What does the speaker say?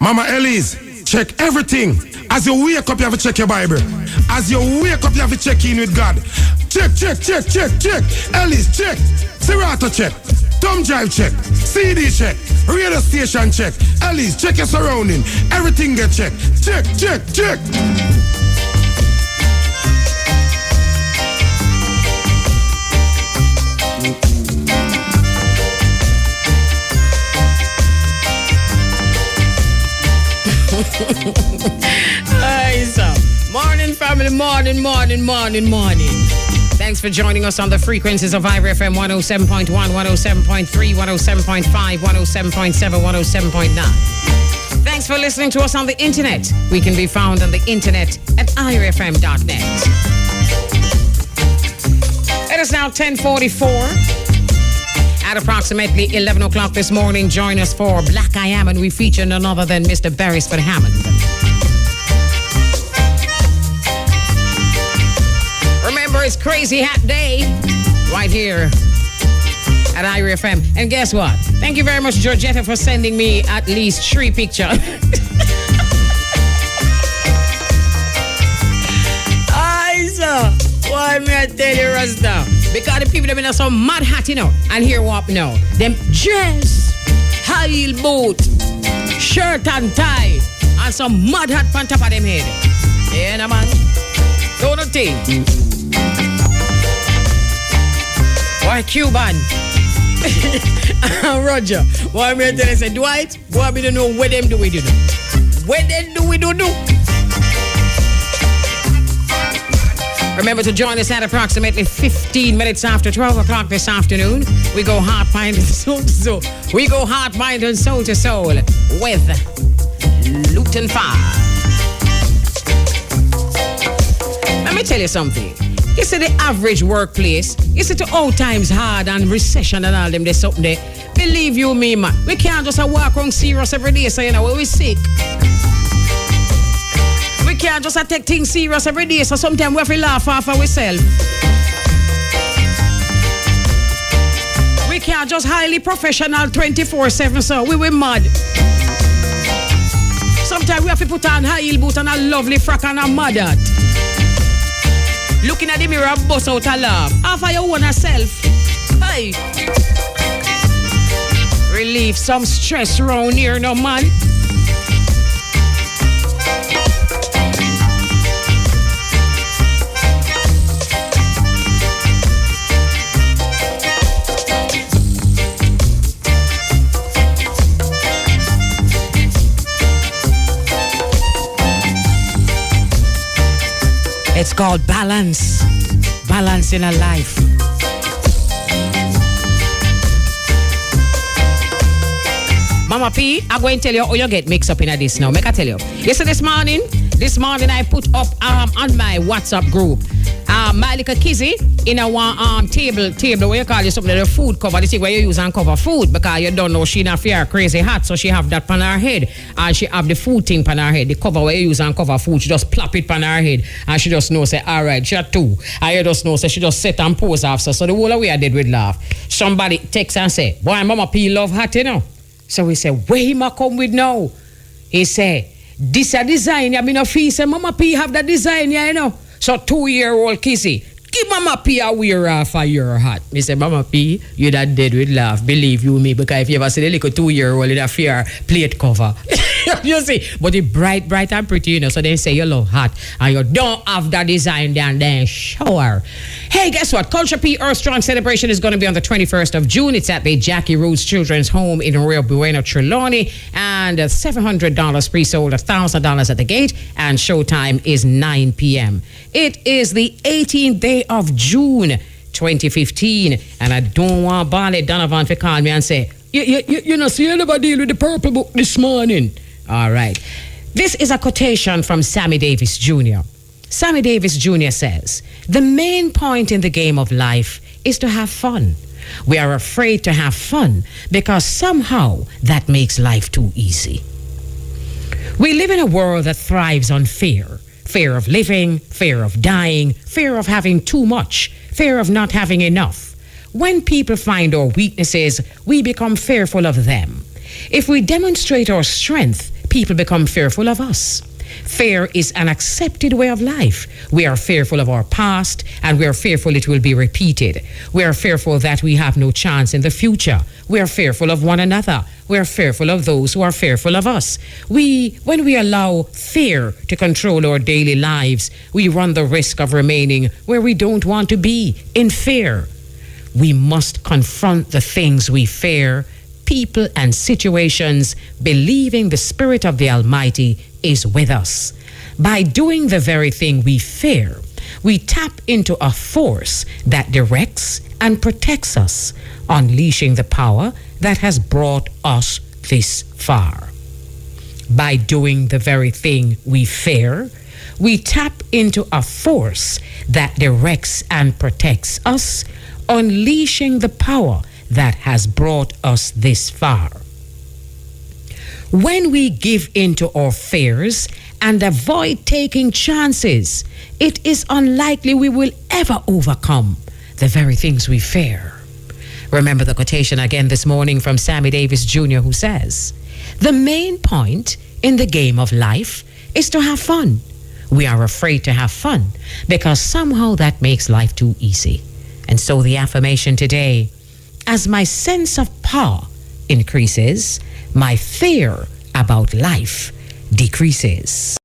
Mama Elise, check everything. As you wake up, you have to check your Bible. As you wake up, you have to check in with God. Check. Elise, check. Serato, check. Thumb drive, check. CD, check. Radio station, check. Elise, check your surrounding. Everything get checked. Check. Morning, family. Morning. Thanks for joining us on the frequencies of Ira FM 107.1, 107.3, 107.5, 107.7, 107.9. Thanks for listening to us on the internet. We can be found on the internet at irfm.net. It is now 10:44. At approximately 11 o'clock this morning, join us for Black I Am, and we feature none other than Mr. Beresford Hammond. Remember, it's Crazy Hat Day right here at Ira FM. And guess what? Thank you very much, Georgetta, for sending me at least 3 pictures. Why me I tell you, Rasta? Because the people that been some mad hat, you know, and here what now? Them dress, high heel boot, shirt and tie, and some mad hat on top of them head. Yeah, no, man. Don't you think? Why Cuban? Roger. Why me I tell you, say, Dwight, why me don't know what them do we do? What them do we do? Remember to join us at approximately 15 minutes after 12 o'clock this afternoon. We go heart, mind, and soul to soul. We go heart, mind, and soul to soul with Luton 5. Let me tell you something. You see the average workplace, you see the old times hard and recession and all them, there's something there. Believe you me, man. We can't just walk around serious every day saying, you know, we're sick. We can't just take things serious every day, so sometimes we have to laugh off ourselves. We can't just highly professional 24/7, so we mad. Sometimes we have to put on high heel boot and a lovely frock and a mad hat. Looking at the mirror, bust out a laugh. Half of your own self. Hey. Relieve some stress around here, no man. It's called balance. Balance in a life. Mama P, I'm going to tell you how you get mixed up in this now. Make I tell you. You see this morning I put up on my WhatsApp group my little kizzy in a one table where you call it something the food cover, this is where you use and cover food, because you don't know she not fear crazy hot, so she have that on her head, and she have the food thing on her head, the cover where you use and cover food, she just plop it on her head, and she just know say alright, she too, and you just know say she just sit and pose off, so the whole way I did with laugh. Somebody texts and say, boy, Mama P love hot, you know. So we say, where him a come with now? He say, this a design, I mean no fee, say Mama P have that design, yeah, you know. So 2-year-old kissy, give Mama P a wear off of your hat. Me say, Mama P, you that dead with laugh, believe you me, because if you ever see the little 2-year-old in a fair plate cover, you see, but it bright and pretty, you know, so they say you love hot, and you don't have that design down there, shower. Hey, guess what? Culture P Earth Strong celebration is going to be on the 21st of June. It's at the Jackie Roots Children's Home in Rio Bueno, Trelawney, and $700 pre-sold, $1,000 at the gate, and showtime is 9 p.m. It is the 18th day of June 2015, and I don't want Barley Donovan to call me and say, you know, see, you never deal with the purple book this morning. All right. This is a quotation from Sammy Davis Jr. Sammy Davis Jr. says, the main point in the game of life is to have fun. We are afraid to have fun because somehow that makes life too easy. We live in a world that thrives on fear. Fear of living, fear of dying, fear of having too much, fear of not having enough. When people find our weaknesses, we become fearful of them. If we demonstrate our strength, people become fearful of us. Fear is an accepted way of life. We are fearful of our past, and we are fearful it will be repeated. We are fearful that we have no chance in the future. We are fearful of one another. We are fearful of those who are fearful of us. When we allow fear to control our daily lives, we run the risk of remaining where we don't want to be, in fear. We must confront the things we fear, people and situations, believing the Spirit of the Almighty is with us. By doing the very thing we fear, we tap into a force that directs and protects us, unleashing the power that has brought us this far. By doing the very thing we fear, we tap into a force that directs and protects us, unleashing the power that has brought us this far. When we give in to our fears and avoid taking chances, it is unlikely we will ever overcome the very things we fear. Remember the quotation again this morning from Sammy Davis Jr., who says, "The main point in the game of life is to have fun. We are afraid to have fun because somehow that makes life too easy." And so the affirmation today: as my sense of power increases, my fear about life decreases.